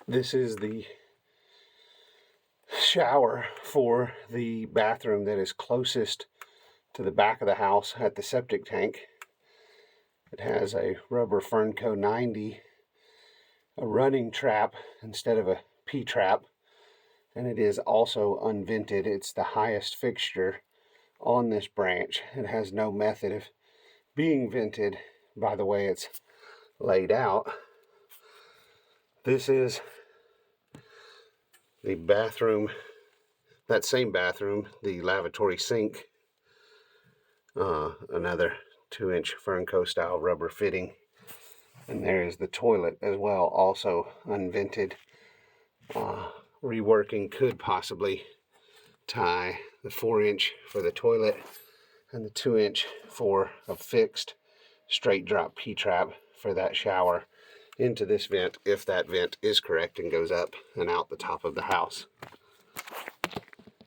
This is the shower for the bathroom that is closest to the back of the house at the septic tank. It has a rubber Fernco 90, a running trap instead of a P-trap, and it is also unvented. It's the highest fixture on this branch. It has no method of being vented by the way it's laid out. This is the bathroom, that same bathroom, the lavatory sink, another 2-inch Fernco style rubber fitting, and there is the toilet as well, also unvented. Reworking could possibly tie the 4-inch for the toilet and the 2-inch for a fixed straight drop P-trap for that shower into this vent, if that vent is correct and goes up and out the top of the house.